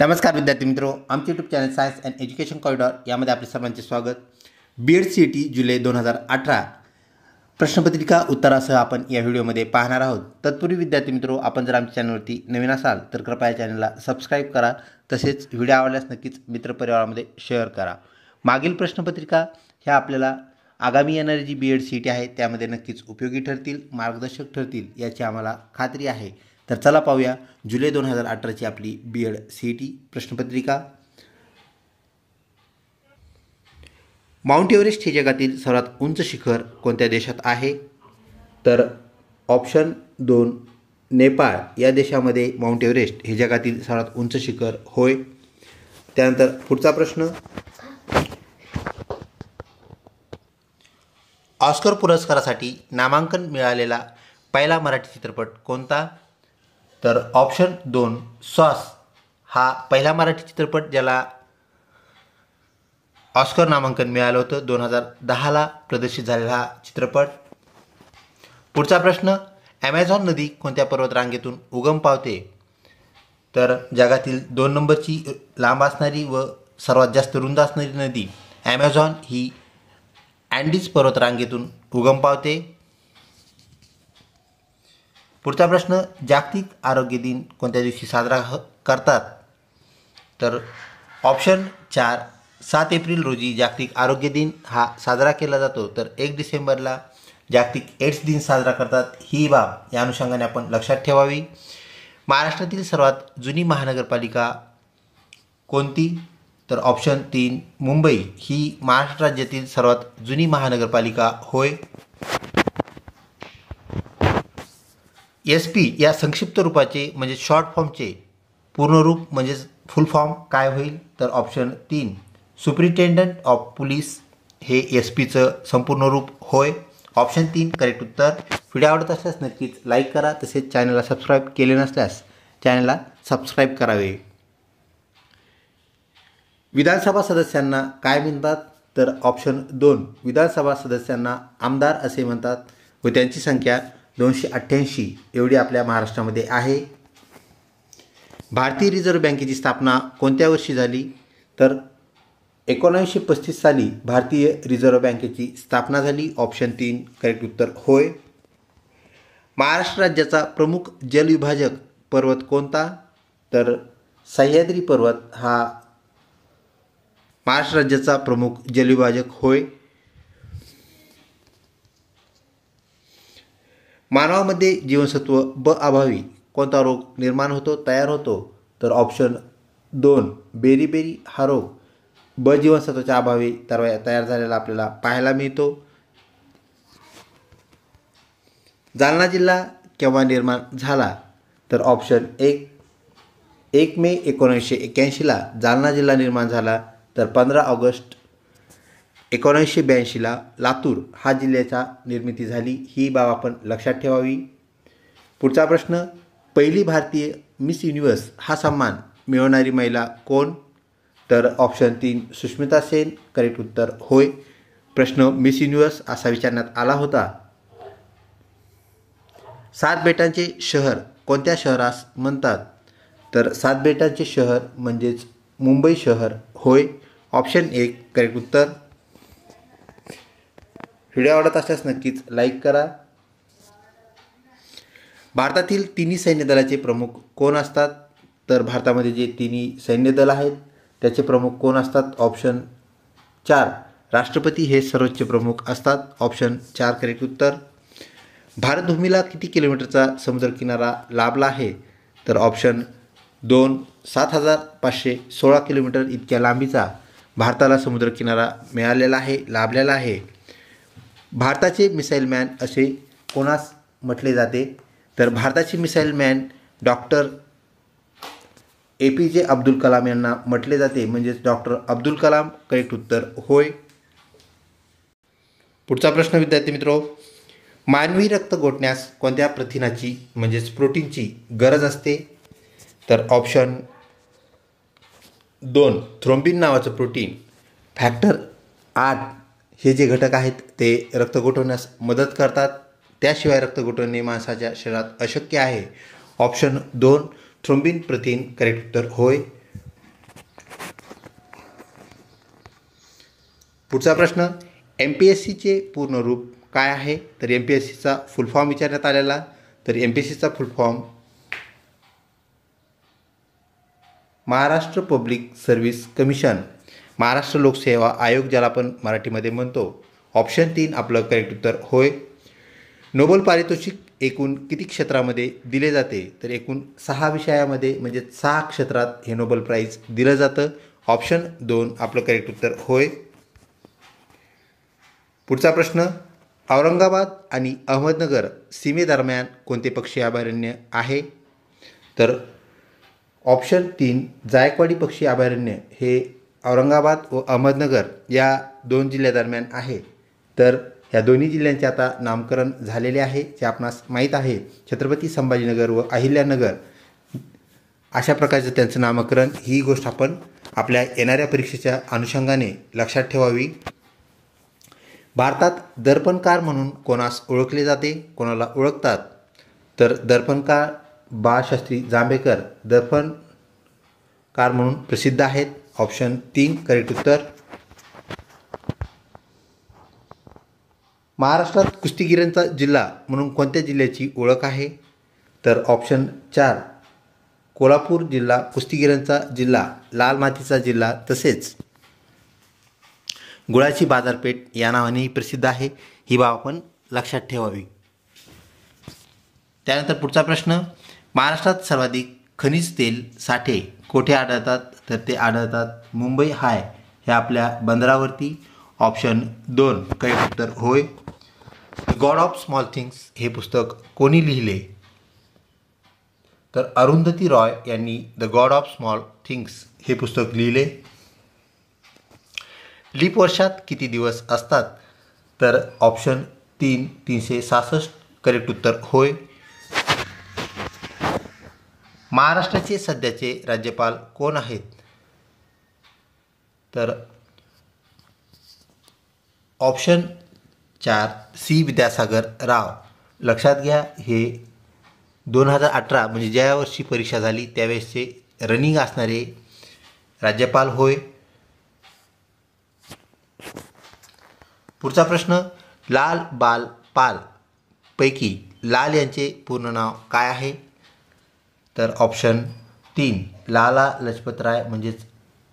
नमस्कार विद्यार्थी मित्रों, आमचे YouTube channel science and education corridor यामध्ये आपले सर्वांचे स्वागत। बीएड सीईटी जुलै 2018 प्रश्नपत्रिका उत्तरासह आपण या व्हिडिओमध्ये पाहणार आहोत। तत्पूर्वी विद्यार्थी मित्रों, आपण जर आमच्या चॅनलवरती नवीन असाल तर कृपया चॅनलला सबस्क्राईब करा, तसेच व्हिडिओ आवडल्यास नक्कीच मित्रपरिवारामध्ये शेअर करा। मागील प्रश्नपत्रिका ह्या आपल्याला आगामी येणारी जी बीएड सीईटी आहे त्यामध्ये नक्कीच उपयोगी ठरतील, मार्गदर्शक ठरतील याची आम्हाला खात्री आहे। तर चला पाहूया जुलै 2018ची आपली बीएड सीईटी प्रश्नपत्रिका। माउंट एव्हरेस्ट हे जगातील सर्वात उंच शिखर कोणत्या देशात आहे? तर ऑप्शन 2 नेपाळ या देशामध्ये माउंट एव्हरेस्ट हे जगातील सर्वात उंच शिखर होय। त्यानंतर पुढचा प्रश्न, ऑस्कर पुरस्कारासाठी नामांकन मिळालेला पहिला मराठी चित्रपट कोणता? तर ऑप्शन 2 सॉस हा पहिला मराठी चित्रपट ज्याला ऑस्कर नामांकन मिळालं होतं। 2010ला प्रदर्शित झालेला हा चित्रपट। पुढचा प्रश्न, ॲमेझॉन नदी कोणत्या पर्वतरांगेतून उगम पावते? तर जगातील 2 नंबरची लांब असणारी व सर्वात जास्त रुंद असणारी नदी ॲमेझॉन ही अँडीज पर्वतरांगेतून उगम पावते। पुढचा प्रश्न, जागतिक आरोग्य दिन कोणत्या दिवशी साजरा करतात? तर ऑप्शन 4 7 एप्रिल रोजी जागतिक आरोग्य दिन हा साजरा केला जातो। तर 1 डिसेंबरला जागतिक एड्स दिन साजरा करतात। ही बाब या अनुषंगाने आपण लक्षात ठेवावी। महाराष्ट्रातील सर्वात जुनी महानगरपालिका कोणती? तर ऑप्शन 3 मुंबई ही महाराष्ट्र राज्यातील सर्वात जुनी महानगरपालिका होय। SP या संक्षिप्त रूपाचे म्हणजे शॉर्ट फॉर्मचे पूर्ण रूप म्हणजेच फुल फॉर्म काय होईल? तर ऑप्शन 3 सुपरिटेंडंट ऑफ पोलीस हे SPचं संपूर्ण रूप होय। ऑप्शन 3 करेक्ट उत्तर। व्हिडिओ आवडत असल्यास नक्कीच लाईक करा, तसेच चॅनलला सबस्क्राईब केले नसल्यास चॅनलला सबस्क्राईब करावे। विधानसभा सदस्यांना काय म्हणतात? तर ऑप्शन 2 विधानसभा सदस्यांना आमदार असे म्हणतात व त्यांची संख्या 288 एवढी आपल्या महाराष्ट्रामध्ये आहे। भारतीय रिझर्व्ह बँकेची स्थापना कोणत्या वर्षी झाली? तर 1935 साली भारतीय रिझर्व्ह बँकेची स्थापना झाली। ऑप्शन 3 करेक्ट उत्तर होय। महाराष्ट्र राज्याचा प्रमुख जलविभाजक पर्वत कोणता? तर सह्याद्री पर्वत हा महाराष्ट्र राज्याचा प्रमुख जलविभाजक होय। मानवामध्ये जीवनसत्व ब अभावी कोणता रोग निर्माण होतो, तयार होतो? तर ऑप्शन 2 बेरीबेरी हा रोग ब जीवनसत्वाच्या अभावी तयार झालेला आपल्याला पाहायला मिळतो। जालना जिल्हा केव्हा निर्माण झाला? तर ऑप्शन 1 मे 1981ला जालना जिल्हा निर्माण झाला। तर 15 ऑगस्ट 1982ला लातूर हा जिल्ह्याचा निर्मिती झाली। ही बाब आपण लक्षात ठेवावी। पुढचा प्रश्न, पहिली भारतीय मिस युनिव्हर्स हा सन्मान मिळवणारी महिला कोण? तर ऑप्शन 3 सुष्मिता सेन करेक्ट उत्तर होय। प्रश्न मिस युनिव्हर्स असा विचारण्यात आला होता। 7 बेटांचे शहर कोणत्या शहरास म्हणतात? तर 7 बेटांचे शहर म्हणजेच मुंबई शहर होय। ऑप्शन 1 करेक्ट उत्तर। व्हिडिओ आवडत असल्यास नक्कीच लाईक करा। भारतातील तिन्ही सैन्य दलाचे प्रमुख कोण असतात? तर भारतामध्ये जे तिन्ही सैन्य दल आहेत त्याचे प्रमुख कोण असतात? ऑप्शन 4 राष्ट्रपती हे सर्वोच्च प्रमुख असतात। ऑप्शन 4 करेक्ट उत्तर। भारतभूमीला किती किलोमीटरचा समुद्रकिनारा लाभला आहे? तर ऑप्शन 2 7516 किलोमीटर इतक्या लांबीचा भारताला समुद्रकिनारा मिळालेला आहे, लाभलेला आहे। भारताचे मिसाईल मॅन असे कोणास म्हटले जाते? तर भारताचे missile man doctor APJ Abdul Kalam यांना म्हटले जाते, म्हणजेच डॉक्टर अब्दुल कलाम करेक्ट उत्तर होय। पुढचा प्रश्न विद्यार्थी मित्रो, मानवी रक्त गोठण्यास कोणत्या प्रथिनाची म्हणजेच प्रोटीनची गरज असते? तर ऑप्शन 2 थ्रोम्बिन नावाचं प्रोटीन फॅक्टर 8 हे जे घटक आहेत ते रक्त गोठवण्यास मदत करतात। त्याशिवाय रक्त गोठवणे माणसाच्या शरीरात अशक्य आहे। ऑप्शन 2 थ्रोम्बिन प्रथिन करेक्ट उत्तर होय। पुढचा प्रश्न, MPSCचे पूर्ण रूप काय आहे? तर MPSCचा फुल फॉर्म विचारण्यात आलेला. तर MPSCचा full form Maharashtra public service commission, Maharashtra लोकसेवा आयोग ज्याला आपण मराठीमध्ये म्हणतो. ऑप्शन 3 आपलं करेक्ट उत्तर होय. नोबेल पारितोषिक एकूण किती क्षेत्रामध्ये दिले जाते? तर एकूण 6 विषयामध्ये म्हणजे 6 क्षेत्रात हे नोबेल प्राईज दिलं जातं. ऑप्शन 2 आपलं करेक्ट उत्तर होय. पुढचा प्रश्न, औरंगाबाद आणि अहमदनगर सीमेदरम्यान कोणते पक्षी अभयारण्य आहे? तर ऑप्शन 3 जायकवाडी पक्षी अभयारण्य हे औरंगाबाद व अहमदनगर या 2 जिल्ह्यादरम्यान आहे. तर ह्या दोन्ही जिल्ह्यांचे आता नामकरण झालेले आहे, जे आपणास माहीत आहे. छत्रपती संभाजीनगर व अहिल्यानगर अशा प्रकारचं त्यांचं नामकरण. ही गोष्ट आपण आपल्या येणाऱ्या परीक्षेच्या अनुषंगाने लक्षात ठेवावी. भारतात दर्पणकार म्हणून कोणास ओळखले जाते? कोणाला ओळखतात? तर दर्पणकार बाळशास्त्री जांभेकर दर्पणकार म्हणून प्रसिद्ध आहेत. ऑप्शन 3 करेक्ट उत्तर. महाराष्ट्रात कुस्तीगिरांचा जिल्हा म्हणून कोणत्या जिल्ह्याची ओळख आहे? तर ऑप्शन 4 कोल्हापूर जिल्हा कुस्तीगिरांचा जिल्हा, लाल मातीचा जिल्हा, तसेच गुळाची बाजारपेठ या नावानेही प्रसिद्ध आहे. ही बाब आपण लक्षात ठेवावी. त्यानंतर पुढचा प्रश्न, महाराष्ट्रात सर्वाधिक खनिज तेल साठे कोठे आढळतात? तर ते आढळतात मुंबई हाय ह्या आपल्या बंदरावरती. ऑप्शन 2 करेक्ट उत्तर होय. गॉड ऑफ स्मॉल थिंग्स हे पुस्तक कोणी लिहिले? तर अरुंधती रॉय यांनी the God of small things हे पुस्तक लिहिले. लीप वर्षात किती दिवस असतात? तर ऑप्शन 3 366 करेक्ट उत्तर होय. महाराष्ट्राचे सध्याचे राज्यपाल कोण आहेत? तर ऑप्शन 4 सी विद्यासागर राव. लक्षात घ्या, हे 2018 म्हणजे ज्या वर्षी परीक्षा झाली त्यावेळेसचे रनिंग असणारे राज्यपाल होय. पुढचा प्रश्न, लाल बाल पाल पैकी लाल यांचे पूर्ण नाव काय आहे? तर ऑप्शन 3 लाला लजपतराय म्हणजेच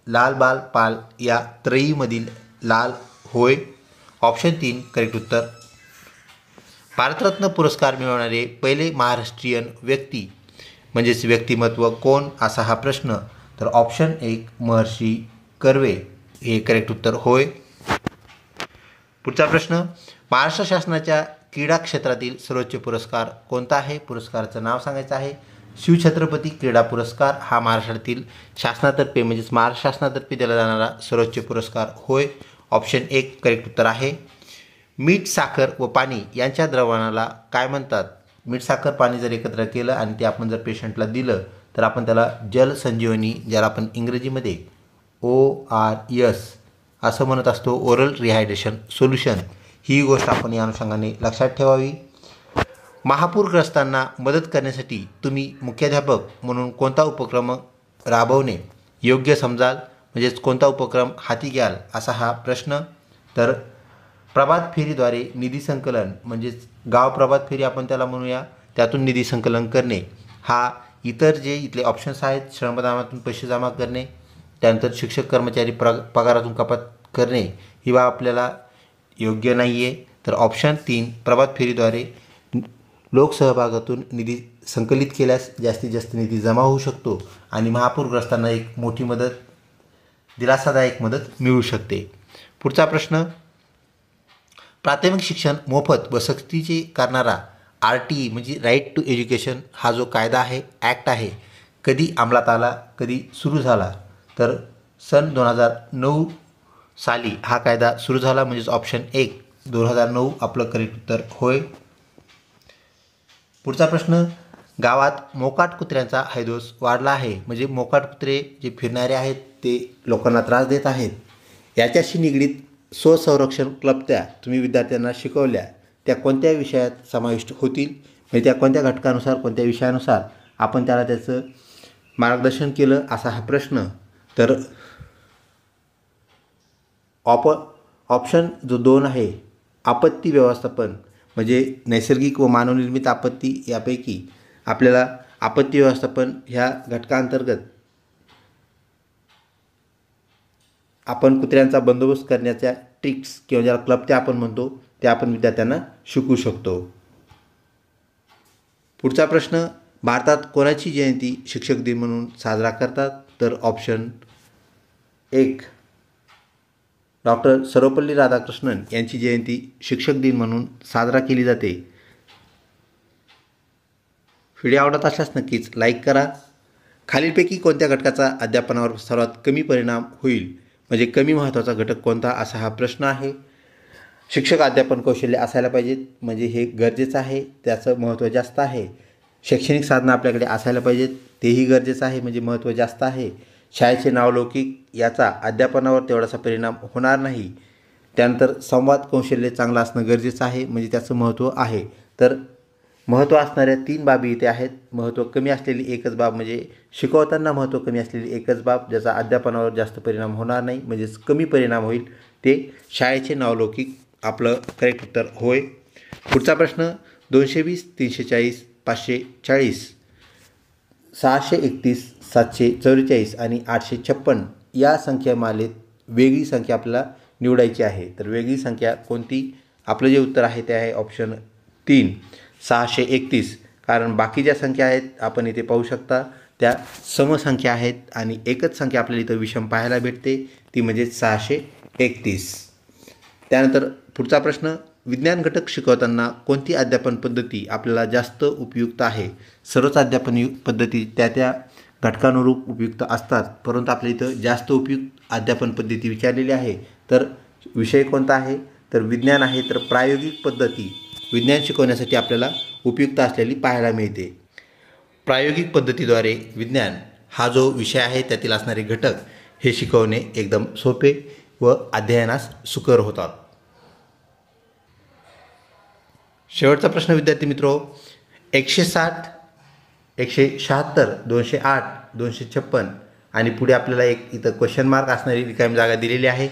लाल बाल पाल या त्रयीमधील लाल होय. ऑप्शन 3 करेक्ट उत्तर. भारतरत्न पुरस्कार मिळवणारे पहिले महाराष्ट्रीयन व्यक्ती म्हणजेच व्यक्तिमत्व कोण? असा हा प्रश्न. तर ऑप्शन 1 महर्षी कर्वे हे करेक्ट उत्तर होय. पुढचा प्रश्न, महाराष्ट्र शासनाच्या क्रीडा क्षेत्रातील सर्वोच्च पुरस्कार कोणता आहे? पुरस्काराचं नाव सांगायचं आहे. शिवछत्रपती क्रीडा पुरस्कार हा महाराष्ट्रातील शासनातर्फे म्हणजेच महाराष्ट्र शासनातर्फे दिला जाणारा सर्वोच्च पुरस्कार होय. ऑप्शन 1 करेक्ट उत्तर आहे. मीठ, साखर व पाणी यांच्या द्रावणाला काय म्हणतात? मीठ, साखर, पाणी जर एकत्र केलं आणि ते आपण जर पेशंटला दिलं तर आपण त्याला जल संजीवनी, ज्याला आपण इंग्रजीमध्ये ORS असं म्हणत असतो, ओरल रिहायड्रेशन सोल्युशन. ही गोष्ट आपण या अनुषंगाने लक्षात ठेवावी. महापूरग्रस्तांना मदत करण्यासाठी तुम्ही मुख्याध्यापक म्हणून कोणता उपक्रम राबवणे योग्य समजाल? म्हणजेच कोणता उपक्रम हाती घ्याल असा हा प्रश्न. तर प्रभात फेरीद्वारे निधी संकलन म्हणजेच गाव प्रभात फेरी आपण त्याला म्हणूया, त्यातून निधी संकलन करणे. हा इतर जे इथले ऑप्शन्स आहेत, श्रमदानातून पैसे जमा करणे, त्यानंतर शिक्षक कर्मचारी पगारातून कपात करणे, ही बाब आपल्याला योग्य नाही आहे. तर ऑप्शन 3 प्रभात फेरीद्वारे लोकसहभागातून निधी संकलित केल्यास जास्तीत जास्त निधी जमा होऊ शकतो आणि महापूरग्रस्तांना एक मोठी मदत, दिलासादायक मदत मिळू शकते. पुढचा प्रश्न, प्राथमिक शिक्षण मोफत व सक्तीचे करणारा RTE म्हणजे राईट टू एज्युकेशन हा जो कायदा आहे, ॲक्ट आहे, कधी अंमलात आला, कधी सुरू झाला? तर सन 2009 साली हा कायदा सुरू झाला. म्हणजेच ऑप्शन 1 2009 आपलं करेक्ट उत्तर होय. पुढचा प्रश्न, गावात मोकाट कुत्र्यांचा हैदोस वाढला आहे. म्हणजे मोकाट कुत्रे जे फिरणारे आहेत ते लोकांना त्रास देत आहेत. याच्याशी निगडीत स्वसंरक्षण क्लबच्या तुम्ही विद्यार्थ्यांना शिकवल्या त्या कोणत्या विषयात समाविष्ट होतील? म्हणजे त्या कोणत्या घटकानुसार, कोणत्या विषयानुसार आपण त्याचं मार्गदर्शन केलं असा हा प्रश्न. तर ऑप्शन जो 2 आहे आपत्ती व्यवस्थापन म्हणजे नैसर्गिक व मानवनिर्मित आपत्ती यापैकी आपल्याला आपत्ती व्यवस्थापन ह्या घटकांतर्गत आपण कुत्र्यांचा बंदोबस्त करण्याच्या ट्रिक्स किंवा ज्याला क्लप्त्या आपण म्हणतो ते आपण विद्यार्थ्यांना शिकवू शकतो. पुढचा प्रश्न, भारतात कोणाची जयंती शिक्षक दिन म्हणून साजरा करतात? तर ऑप्शन 1 डॉक्टर सर्वपल्ली राधाकृष्णन यांची जयंती शिक्षक दिन म्हणून साजरा केली जाते. व्हिडिओ आवडत असल्यास नक्कीच लाईक करा. खालीलपैकी कोणत्या घटकाचा अध्यापनावर सर्वात कमी परिणाम होईल म्हणजे कमी महत्त्वाचा घटक कोणता असा हा प्रश्न आहे. शिक्षक अध्यापन कौशल्य असायला पाहिजेत म्हणजे हे गरजेचं आहे, त्याचं महत्त्व जास्त आहे. शैक्षणिक साधनं आपल्याकडे असायला पाहिजेत, तेही गरजेचं आहे म्हणजे महत्त्व जास्त आहे. शाळेचे नावलौकिक याचा अध्यापनावर तेवढासा परिणाम होणार नाही. त्यानंतर संवाद कौशल्य चांगलं असणं गरजेचं आहे म्हणजे त्याचं महत्त्व आहे. तर महत्त्व असणाऱ्या 3 बाबी इथे आहेत. महत्त्व कमी असलेली एकच बाब म्हणजे शिकवताना महत्त्व कमी असलेली एकच बाब ज्याचा अध्यापनावर जास्त परिणाम होणार नाही म्हणजेच कमी परिणाम होईल ते शाळेचे नावलौकिक आपलं करेक्ट उत्तर होय. पुढचा प्रश्न, 220, 340, 540, 631, 744 आणि 856 या संख्यामालेत वेगळी संख्या आपल्याला निवडायची आहे. तर वेगळी संख्या कोणती? आपलं जे उत्तर आहे ते आहे ऑप्शन 3 631. कारण बाकी ज्या संख्या आहेत आपण इथे पाहू शकता त्या समसंख्या आहेत आणि एकच संख्या आपल्याला इथं विषम पाहायला भेटते ती म्हणजे 631. त्यानंतर पुढचा प्रश्न, विज्ञान घटक शिकवताना कोणती अध्यापन पद्धती आपल्याला जास्त उपयुक्त आहे? सर्वच अध्यापन पद्धती त्या त्या घटकानुरूप उपयुक्त असतात परंतु आपल्या इथं जास्त उपयुक्त अध्यापन पद्धती विचारलेली आहे. तर विषय कोणता आहे? तर विज्ञान आहे. तर प्रायोगिक पद्धती विज्ञान शिकवण्यासाठी आपल्याला उपयुक्त असलेली पाहायला मिळते. प्रायोगिक पद्धतीद्वारे विज्ञान हा जो विषय आहे त्यातील असणारे घटक हे शिकवणे एकदम सोपे व अध्ययनास सुकर होतात. शेवटचा प्रश्न विद्यार्थी मित्रो, 160, 176, 208, 256 आणि पुढे आपल्याला एक इथं क्वेश्चन मार्क असणारी रिकामी जागा दिलेली आहे.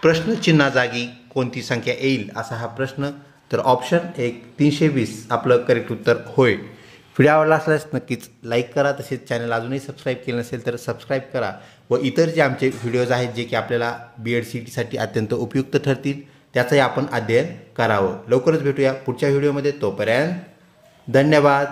प्रश्नचिन्हा जागी कोणती संख्या येईल असा हा प्रश्न. तर ऑप्शन 1 320 आपलं करेक्ट उत्तर होय. व्हिडिओ आवडला असल्यास नक्कीच लाईक करा. तसेच चॅनल अजूनही सबस्क्राईब केलं नसेल तर सबस्क्राईब करा व इतर जे आमचे व्हिडिओज आहेत जे की आपल्याला BEd CETसाठी अत्यंत उपयुक्त ठरतील त्याचंही आपण अध्ययन करावं. लवकरच भेटूया पुढच्या व्हिडिओमध्ये. तोपर्यंत धन्यवाद.